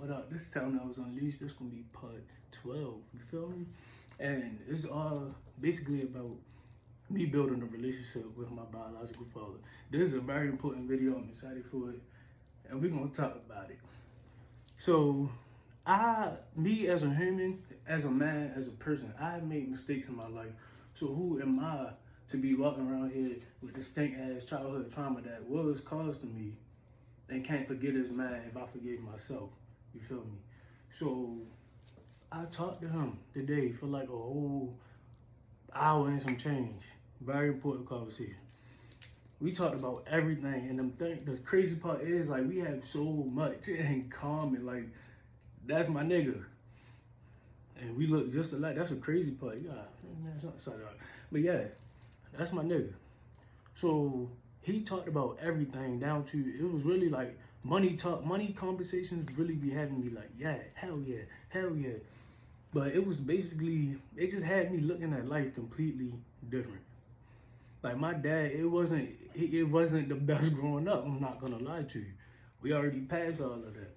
What up? This is TellNellsUnleashed. This gonna be part 12. You feel me? And it's all basically about me building a relationship with my biological father. This is a very important video. I'm excited for it, and we're gonna talk about it. So, me as a human, as a man, as a person, I have made mistakes in my life. So who am I to be walking around here with this stink ass childhood trauma that was caused to me and can't forget as man if I forgave myself? You feel me? So I talked to him today for like a whole hour and some change. Very important conversation. We talked about everything, and the crazy part is like we have so much in common. Like that's my nigga, and we look just alike. That's the crazy part. But yeah, that's my nigga. So he talked about everything down to it was really like money talk, money conversations really be having me like, yeah, hell yeah, hell yeah. But it was basically, it just had me looking at life completely different. Like my dad, it wasn't the best growing up. I'm not gonna lie to you. We already passed all of that.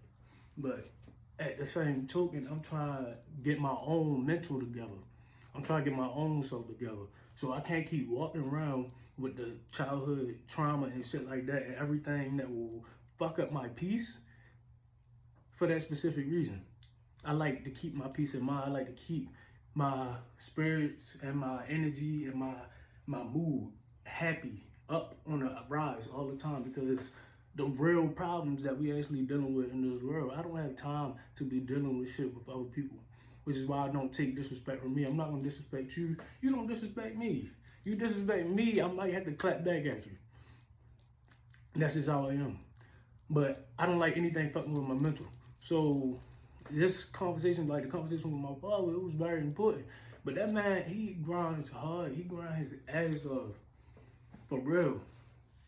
But at the same token, I'm trying to get my own mental together. I'm trying to get my own self together. So I can't keep walking around with the childhood trauma and shit like that and everything that will fuck up my peace for that specific reason. I like to keep my peace in mind. I like to keep my spirits and my energy and my mood happy, up on a rise all the time, because the real problems that we actually dealing with in this world, I don't have time to be dealing with shit with other people, which is why I don't take disrespect from me. I'm not gonna disrespect you. You don't disrespect me. You disrespect me, I might have to clap back at you. That's just how I am. But I don't like anything fucking with my mental. So this conversation, like the conversation with my father, it was very important. But that man, he grinds hard. He grinds his ass off. For real.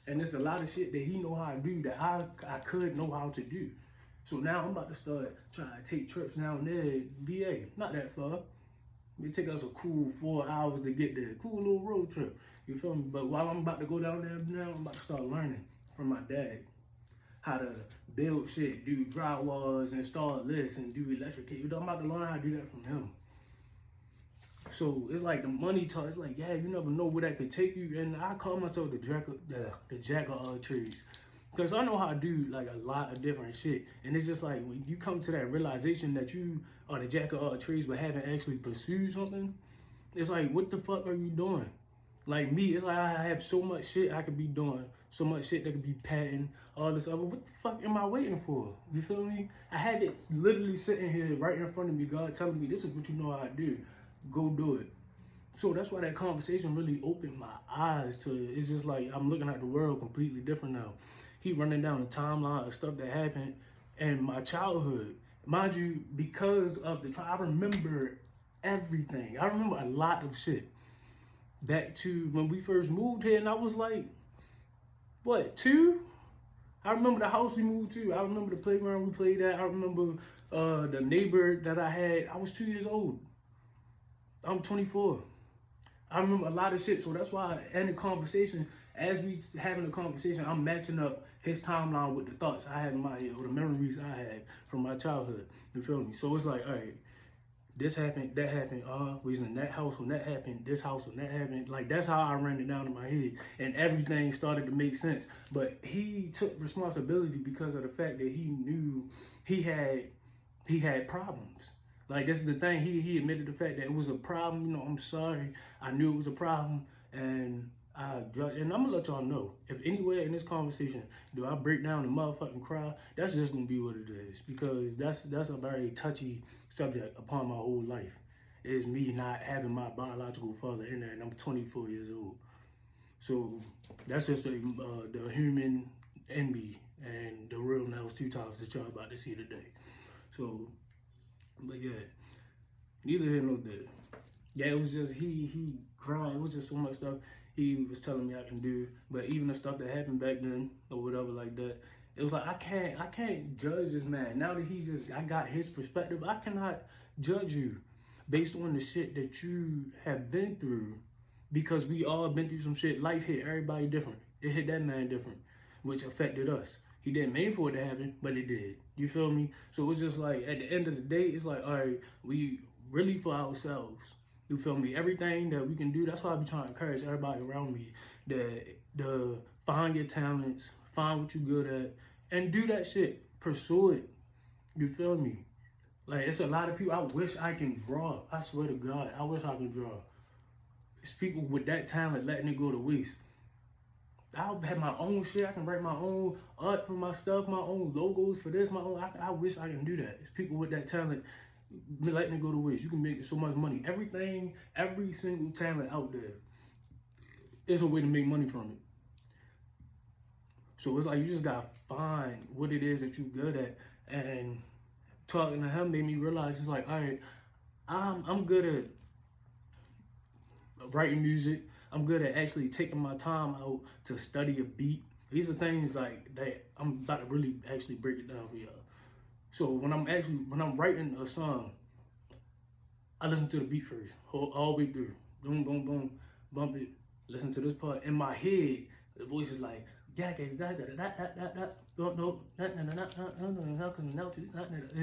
And there's a lot of shit that he know how to do that I could know how to do. So now I'm about to start trying to take trips down there, VA. Not that far. It take us a cool 4 hours to get there. Cool little road trip. You feel me? But while I'm about to go down there now, I'm about to start learning from my dad how to build shit, do drywalls, install lifts, and do electric. I'm about to learn how to do that from him. So it's like the money talk. It's like, yeah, you never know where that could take you. And I call myself the jack of all trades, because I know how to do like a lot of different shit. And it's just like when you come to that realization that you are the jack of all trades but haven't actually pursued something, it's like, what the fuck are you doing? Like me, it's like I have so much shit I could be doing, so much shit that could be patenting, all this other. What the fuck am I waiting for? You feel me? I had it literally sitting here right in front of me, God telling me, this is what you know how to do. Go do it. So that's why that conversation really opened my eyes to it. It's just like I'm looking at the world completely different now. He running down the timeline of stuff that happened in my childhood. Mind you, because of the time, I remember everything. I remember a lot of shit. Back to when we first moved here, and I was like, what, 2? I remember the house we moved to. I remember the playground we played at. I remember the neighbor that I had. I was 2 years old. I'm 24. I remember a lot of shit, so that's why in the conversation, as we having a conversation, I'm matching up his timeline with the thoughts I had in my head or the memories I had from my childhood. You feel me? So it's like, all right, this happened, that happened, we was in that house when that happened, this house when that happened. Like, that's how I ran it down in my head, and everything started to make sense. But he took responsibility because of the fact that he knew he had problems. Like, this is the thing, he admitted the fact that it was a problem. You know, I'm sorry, I knew it was a problem, and I'm gonna let y'all know, if anywhere in this conversation do I break down and motherfucking cry, that's just gonna be what it is, because that's a very touchy subject upon my whole life, is me not having my biological father in there, and I'm 24 years old. So that's just the human in me and the real Nels two times that y'all about to see today. So, but yeah, neither here nor there. Yeah, it was just he crying. It was just so much stuff he was telling me I can do. But even the stuff that happened back then or whatever like that, it was like I can't judge this man. Now that I got his perspective, I cannot judge you based on the shit that you have been through, because we all been through some shit. Life hit everybody different. It hit that man different, which affected us. He didn't mean for it to happen, but it did. You feel me? So it's just like at the end of the day, it's like, all right, we really for ourselves. You feel me? Everything that we can do. That's why I be trying to encourage everybody around me to find your talents, find what you're good at, and do that shit. Pursue it. You feel me? Like, it's a lot of people. I wish I can draw. I swear to God, I wish I could draw. It's people with that talent letting it go to waste. I'll have my own shit. I can write my own art for my stuff, my own logos for this, my own. I wish I can do that. It's people with that talent letting it go to waste. You can make so much money. Everything, every single talent out there is a way to make money from it. So it's like you just gotta find what it is that you're good at. And talking to him made me realize it's like, all right, I'm good at writing music. I'm good at actually taking my time out to study a beat. These are things like that I'm about to really actually break it down for y'all. So when I'm writing a song, I listen to the beat first, all the way through. Boom, boom, boom, bump it, listen to this part. In my head, the voice is like, in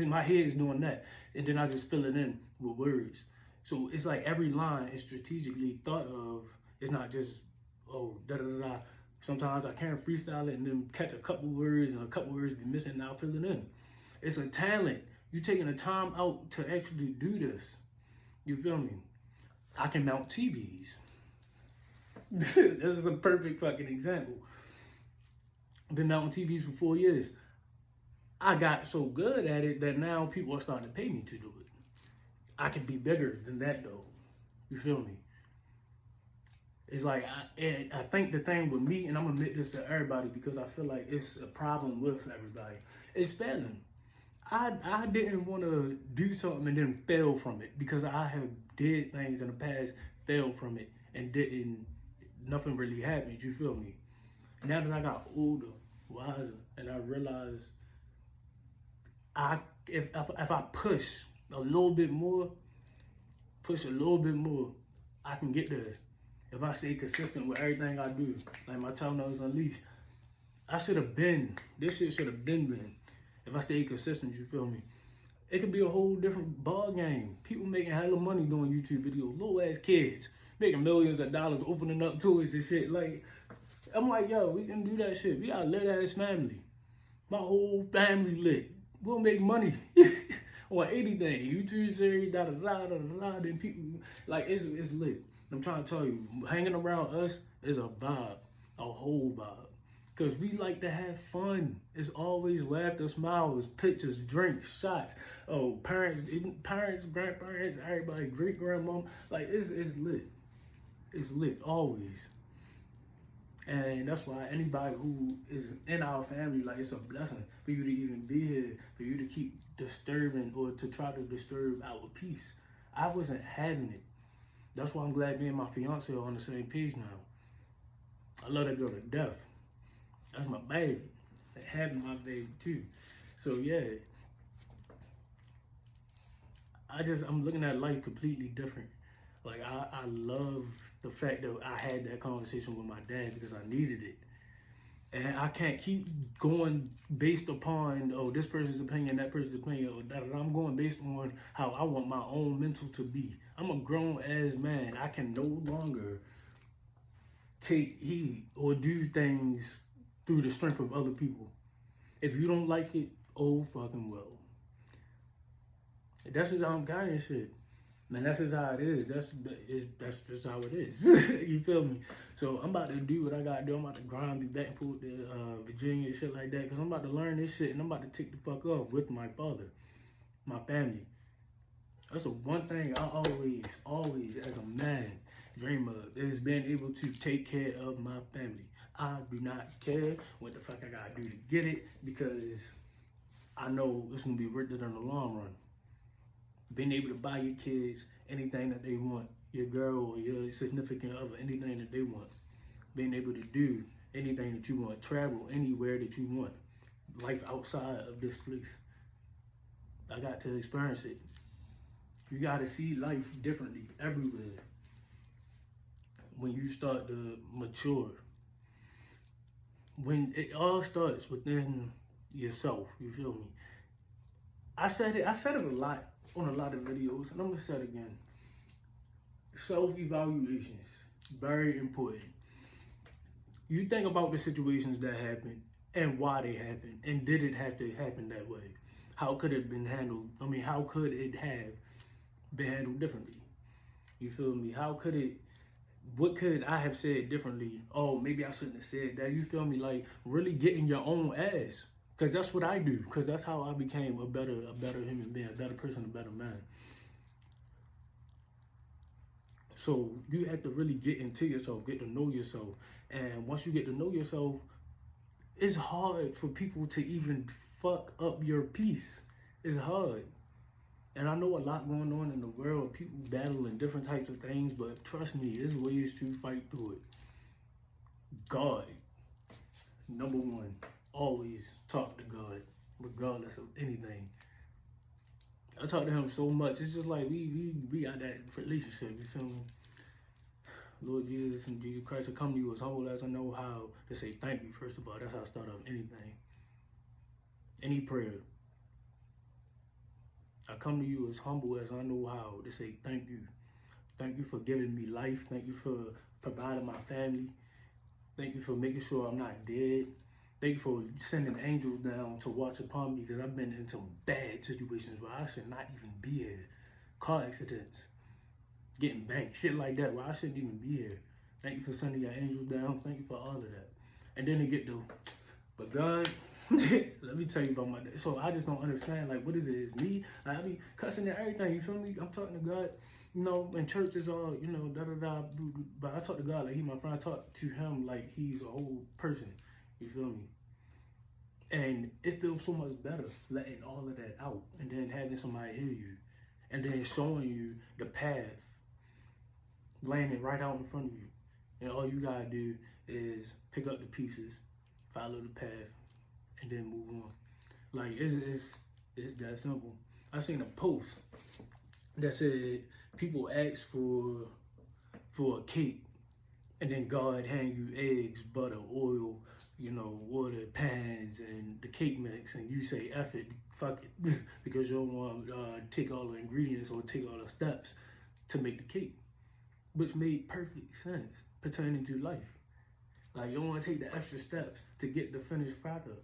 my head is doing that. And then I just fill it in with words. So it's like every line is strategically thought of. It's not just, oh, da-da-da-da. Sometimes I can't freestyle it and then catch a couple words and a couple words be missing and I'll fill it in. It's a talent. You're taking the time out to actually do this. You feel me? I can mount TVs. This is a perfect fucking example. I've been mounting TVs for 4 years. I got so good at it that now people are starting to pay me to do it. I can be bigger than that though. You feel me? It's like, I think the thing with me, and I'm gonna admit this to everybody because I feel like it's a problem with everybody, it's failing. I didn't want to do something and then fail from it because I have did things in the past, failed from it, and nothing really happened, you feel me? Now that I got older, wiser, and I realized if I push a little bit more, I can get there. If I stay consistent with everything I do, like my TellNellsUnleashed, this shit should have been. If I stay consistent, you feel me? It could be a whole different ball game. People making hella money doing YouTube videos, little ass kids, making millions of dollars, opening up toys and shit. Like, I'm like, yo, we can do that shit. We got a lit ass family. My whole family lit. We'll make money on anything. YouTube series, then people, like, it's lit. I'm trying to tell you, hanging around us is a vibe, a whole vibe. Because we like to have fun. It's always laughter, smiles, pictures, drinks, shots. Oh, parents, grandparents, everybody, great-grandmom. Like, it's lit. It's lit, always. And that's why anybody who is in our family, like, it's a blessing for you to even be here, for you to keep disturbing or to try to disturb our peace. I wasn't having it. That's why I'm glad me and my fiance are on the same page now. I love that girl to death. That's my baby. Having my baby too. So yeah. I'm looking at life completely different. Like I love the fact that I had that conversation with my dad because I needed it. And I can't keep going based upon, oh, this person's opinion, that person's opinion, or that. I'm going based on how I want my own mental to be. I'm a grown-ass man. I can no longer take heed or do things through the strength of other people. If you don't like it, oh fucking well. That's just how I'm carrying shit. Man, that's just how it is. That's just how it is. You feel me? So I'm about to do what I gotta do. I'm about to grind, be back and forth to Virginia and shit like that. Cause I'm about to learn this shit and I'm about to take the fuck off with my father, my family. That's the one thing I always, as a man, dream of, is being able to take care of my family. I do not care what the fuck I gotta do to get it because I know it's gonna be worth it in the long run. Being able to buy your kids anything that they want, your girl or your significant other, anything that they want. Being able to do anything that you want, travel anywhere that you want. Life outside of this place. I got to experience it. You gotta see life differently everywhere. When you start to mature. when it all starts within yourself, you feel me? I said it a lot on a lot of videos, and I'm gonna say it again. Self-evaluations, very important. You think about the situations that happened and why they happened, and did it have to happen that way? How could it have been handled? I mean, how could it have been handled differently? You feel me? How could it? What could I have said differently? Oh, maybe I shouldn't have said that. You feel me? Like really getting your own ass, because that's what I do. Because that's how I became a better human being, a better person, a better man. So you have to really get into yourself, get to know yourself, and once you get to know yourself, it's hard for people to even fuck up your peace. It's hard. And I know a lot going on in the world, people battling different types of things, but trust me, there's ways to fight through it. God, number one, always talk to God, regardless of anything. I talk to him so much, it's just like we got that relationship, you feel me? Lord Jesus and Jesus Christ, I come to you as humble as I know how to say thank you, first of all. That's how I start off anything. Any prayer. I come to you as humble as I know how to say thank you. Thank you for giving me life. Thank you for providing my family. Thank you for making sure I'm not dead. Thank you for sending angels down to watch upon me, because I've been in some bad situations where I should not even be here. Car accidents, getting banked, shit like that, where I shouldn't even be here. Thank you for sending your angels down. Thank you for all of that. And then they get the, but God, let me tell you about my day. So I just don't understand, like, what is it? It's me? Like, I be cussing at everything, you feel me? I'm talking to God, you know, and church is all, you know, da-da-da. But I talk to God like he my friend. I talk to him like he's a whole person, you feel me? And it feels so much better letting all of that out and then having somebody hear you and then showing you the path, laying it right out in front of you. And all you gotta do is pick up the pieces, follow the path, and then move on. Like it's that simple. I seen a post that said people ask for a cake, and then God hand you eggs, butter, oil, you know, water, pans, and the cake mix, and you say F it, fuck it, because you don't want to take all the ingredients or take all the steps to make the cake, which made perfect sense pertaining to life. Like you don't want to take the extra steps to get the finished product.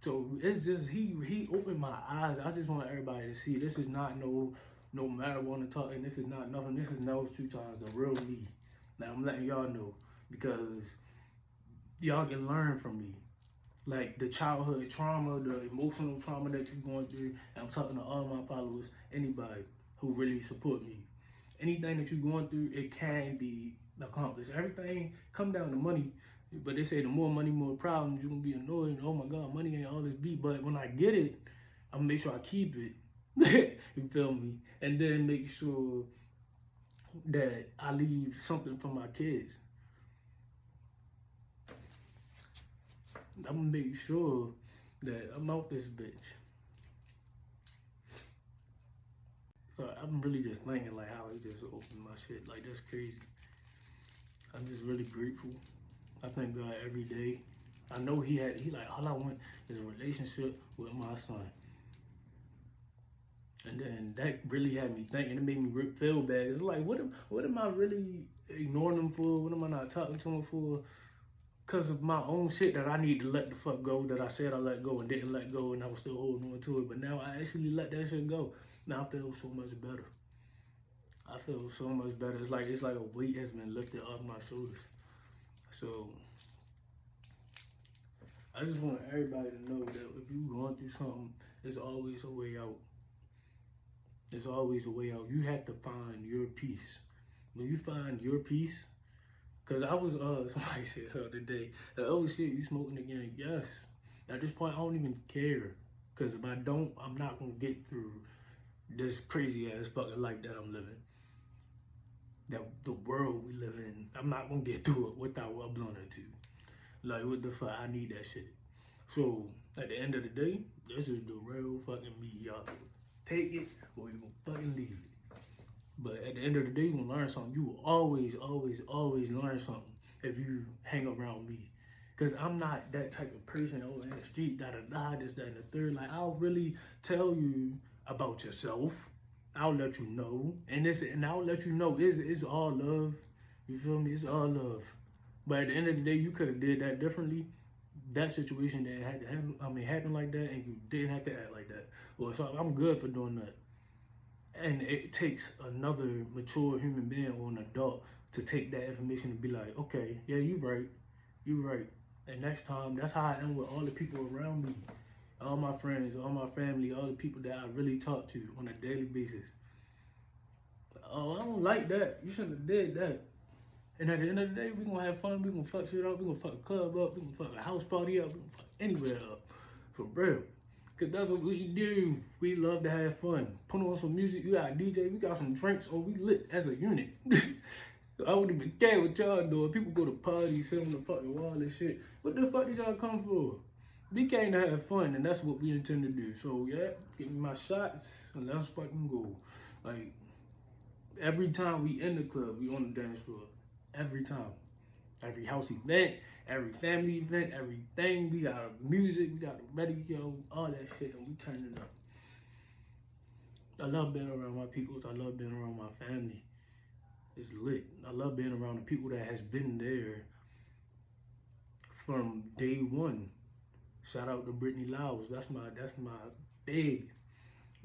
So it's just he opened my eyes. I just want everybody to see this is not no marijuana talking. This is not nothing. This is Nell's Two Times, the real me. Now I'm letting y'all know because y'all can learn from me. Like the childhood trauma, the emotional trauma that you're going through. And I'm talking to all my followers, anybody who really support me. Anything that you're going through, it can be accomplished. Everything come down to money. But they say the more money, more problems. You're gonna be annoyed. Oh my God, money ain't all this be. But when I get it, I'm gonna make sure I keep it. You feel me? And then make sure that I leave something for my kids. I'm gonna make sure that I'm out this bitch. So I'm really just thinking like how he just opened my shit. Like that's crazy. I'm just really grateful. I thank God every day. I know he like all I want is a relationship with my son. And then that really had me thinking. It made me feel bad. It's like, what am I really ignoring him for? What am I not talking to him for? Because of my own shit that I need to let the fuck go, that I said I let go and didn't let go, and I was still holding on to it. But now I actually let that shit go. Now I feel so much better. I feel so much better. It's like a weight has been lifted off my shoulders. So I just want everybody to know that if you're going through something, there's always a way out. There's always a way out. You have to find your peace. When you find your peace, because I was, somebody said the other day, oh shit, you smoking again? Yes. At this point, I don't even care. Because if I don't, I'm not going to get through this crazy ass fucking life that I'm living. That the world we live in, I'm not going to get through it without a blunt or two. Like, what the fuck? I need that shit. So, at the end of the day, this is the real fucking me, y'all. Take it or you gonna fucking leave it. But at the end of the day, you gonna learn something. You will always, always, always learn something if you hang around me. Because I'm not that type of person in the street, this, that, and the third. Like, I'll really tell you about yourself. I'll let you know. And I'll let you know it's all love. You feel me? It's all love. But at the end of the day, you could have did that differently. That situation that had to happen like that, and you didn't have to act like that. Well, so I'm good for doing that. And it takes another mature human being or an adult to take that information and be like, okay, yeah, you right. And next time, that's how I am with all the people around me, all my friends, all my family, all the people that I really talk to on a daily basis. Oh, I don't like that. You shouldn't have did that. And at the end of the day, we gonna have fun. We gonna fuck shit up. We gonna fuck a club up. We gonna fuck a house party up. We gonna fuck anywhere up. For real. Cause that's what we do. We love to have fun. Put on some music. We got a DJ. We got some drinks. Or we lit as a unit. I wouldn't even care what y'all doing. People go to parties, sit on the fucking wall and shit. What the fuck did y'all come for? We came to have fun, and that's what we intend to do. So yeah, give me my shots, and let's fucking go. Like, every time we in the club, we on the dance floor. Every time. Every house event, every family event, everything. We got music, we got the radio, all that shit, and we turn it up. I love being around my people. I love being around my family. It's lit. I love being around the people that has been there from day one. Shout out to Brittany Lyles. That's my baby.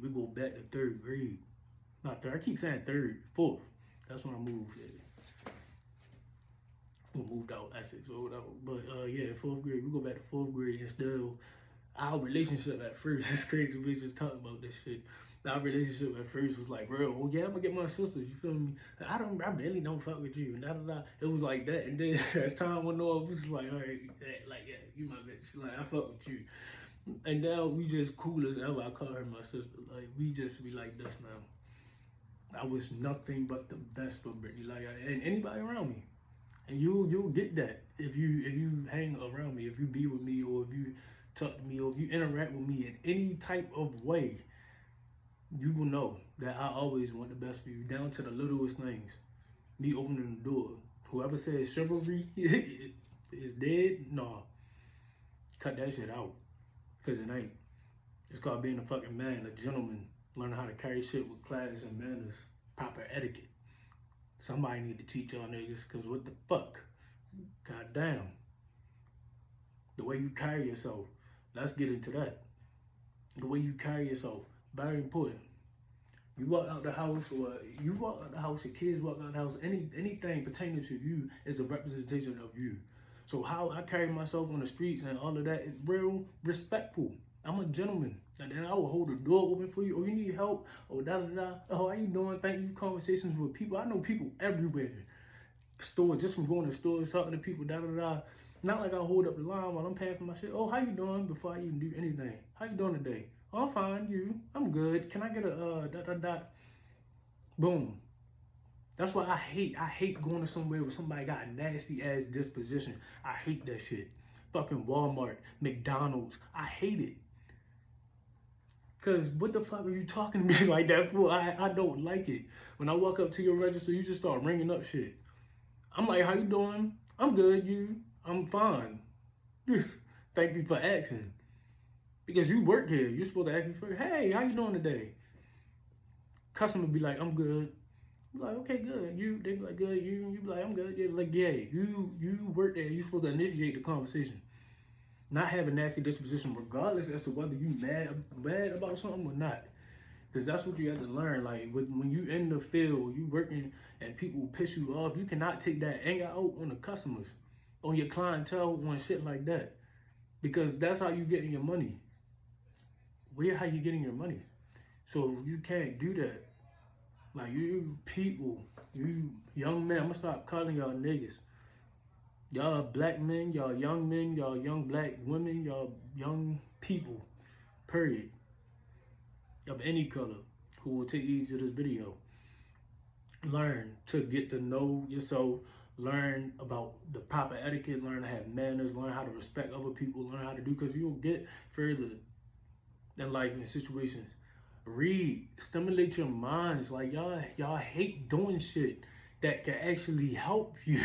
We go back to third grade. Not third. I keep saying third, fourth. That's when I moved. We moved out Essex or whatever. But yeah, fourth grade. We go back to fourth grade and still our relationship at first. It's crazy. We just talk about this shit. Our relationship at first was like, bro, well, yeah, I'm gonna get my sisters. You feel me? I really don't fuck with you. And it was like that. And then as time went on, we was like, all right, yeah, you my bitch. Like, I fuck with you. And now we just cool as ever. I call her my sister. Like, we just be like this now. I was nothing but the best for Brittany. Like, and anybody around me. And you'll get that if you hang around me, if you be with me, or if you talk to me, or if you interact with me in any type of way. You will know that I always want the best for you, down to the littlest things. Me opening the door. Whoever says chivalry is dead, nah. Cut that shit out. Because it ain't. It's called being a fucking man, a gentleman. Learning how to carry shit with class and manners. Proper etiquette. Somebody need to teach y'all niggas, because what the fuck? Goddamn. The way you carry yourself. Let's get into that. The way you carry yourself. Very important. You walk out the house, or your kids walk out the house, anything pertaining to you is a representation of you. So how I carry myself on the streets and all of that is real respectful. I'm a gentleman. And then I will hold the door open for you. Oh, you need help? Oh, da-da-da. Oh, how you doing? Thank you. Conversations with people. I know people everywhere. Stores, just from going to stores, talking to people, da-da-da. Not like I hold up the line while I'm paying for my shit. Oh, how you doing? Before I even do anything. How you doing today? Oh, I'm fine. You? I'm good. Can I get a dot? Boom. That's why I hate going to somewhere where somebody got a nasty ass disposition. I hate that shit. Fucking Walmart, McDonald's. I hate it. Cause what the fuck are you talking to me like that for? I don't like it. When I walk up to your register, you just start ringing up shit. I'm like, how you doing? I'm good. You? I'm fine. Thank you for asking. Because you work here. You're supposed to ask me first. Hey, how you doing today? Customer be like, I'm good. You be like, okay, good. They be like, good. You be like, I'm good. Yeah, like, yeah. You work there. You're supposed to initiate the conversation. Not have a nasty disposition, regardless as to whether you mad about something or not. Because that's what you have to learn. Like, when you in the field, you working, and people piss you off, you cannot take that anger out on the customers, on your clientele, on shit like that. Because that's how you getting your money. Where how you getting your money? So you can't do that. Like, you people, you young men, I'm gonna stop calling y'all niggas. Y'all black men, y'all young black women, y'all young people, period, of any color, who will take heed to this video. Learn to get to know yourself, learn about the proper etiquette, learn to have manners, learn how to respect other people, learn how to do, because you'll get further in life in situations. Read, stimulate your minds. Like, y'all hate doing shit that can actually help you.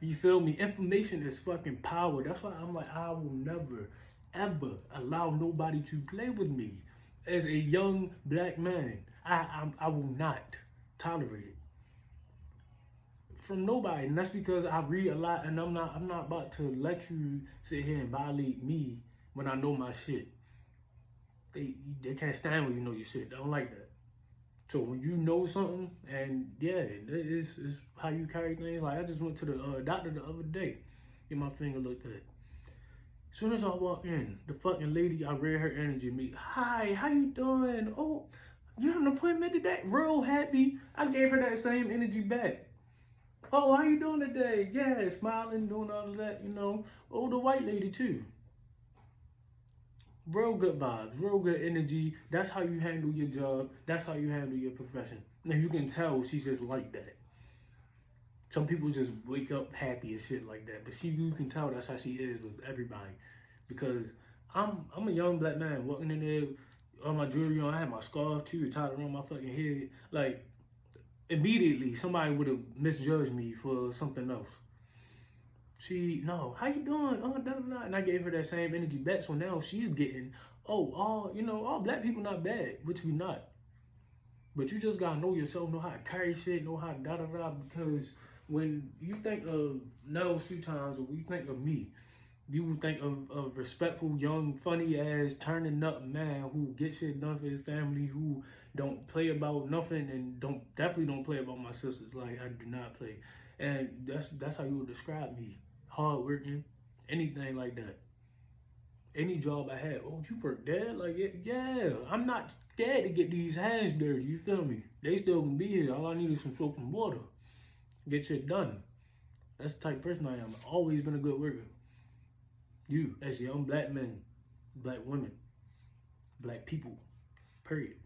You feel me? Information is fucking power. That's why I'm like, I will never, ever allow nobody to play with me. As a young black man, I will not tolerate it from nobody, and that's because I read a lot, and I'm not about to let you sit here and violate me when I know my shit. They can't stand when you know your shit. They don't like that. So when you know something, and yeah, it's how you carry things. Like I just went to the doctor the other day, get my finger looked at. As soon as I walked in, the fucking lady, I read her energy. Me, hi, how you doing? Oh, you have an appointment today? Real happy. I gave her that same energy back. Oh, how you doing today? Yeah, smiling, doing all of that, you know. Oh, the white lady too. Real good vibes, real good energy. That's how you handle your job. That's how you handle your profession. And you can tell she's just like that. Some people just wake up happy and shit like that. But you can tell that's how she is with everybody. Because I'm a young black man walking in there, all my jewelry on. I had my scarf too tied around my fucking head. Like, immediately somebody would have misjudged me for something else. No, how you doing? Oh, da, da, da. And I gave her that same energy back. So now she's getting, all black people not bad, which we not. But you just gotta know yourself, know how to carry shit, know how to da da da. Because when you think of Nels few times, or we think of me, you would think of a respectful, young, funny ass, turning up man who gets shit done for his family, who don't play about nothing, and definitely don't play about my sisters. Like I do not play, and that's how you would describe me. Hardworking, anything like that. Any job I had, oh, you work there? Like, yeah, I'm not scared to get these hands dirty, you feel me? They still gonna be here. All I need is some soap and water. Get shit done. That's the type of person I am. Always been a good worker. You, as young black men, black women, black people, period.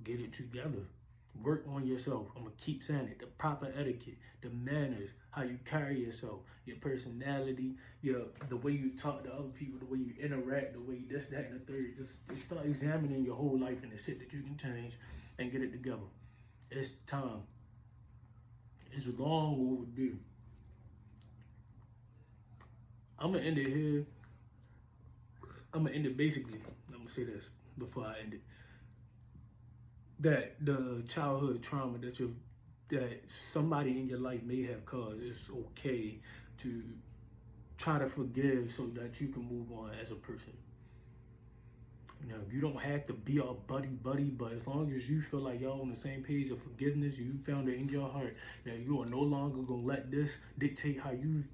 Get it together. Work on yourself. I'm gonna keep saying it. The proper etiquette, the manners, how you carry yourself, your personality, the way you talk to other people, the way you interact, the way you this, that, and the third. Just start examining your whole life and the shit that you can change and get it together. It's time. It's long overdue. I'm gonna end it here. I'm gonna end it basically. I'm gonna say this before I end it. That the childhood trauma that somebody in your life may have caused, it's okay to try to forgive so that you can move on as a person. You know, you don't have to be all buddy, but as long as you feel like y'all on the same page of forgiveness, you found it in your heart that you are no longer gonna let this dictate how you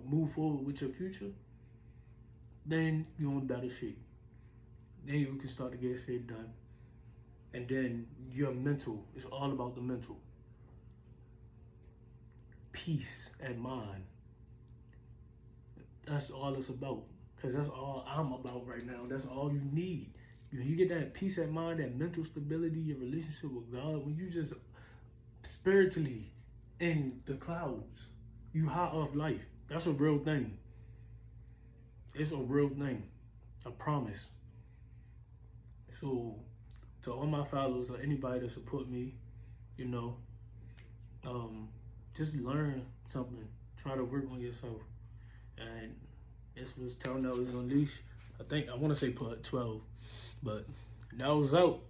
move forward with your future, then you're in better shape. Then you can start to get shit done. And then your mental, it's all about the mental. Peace and mind. That's all it's about. Because that's all I'm about right now. That's all you need. You get that peace of mind, that mental stability, your relationship with God, when you just spiritually in the clouds, you high off life. That's a real thing. It's a real thing. I promise. So, to all my followers or anybody that support me, just learn something. Try to work on yourself. And this was TellNellsUnleashed. I want to say part 12, but now it's out.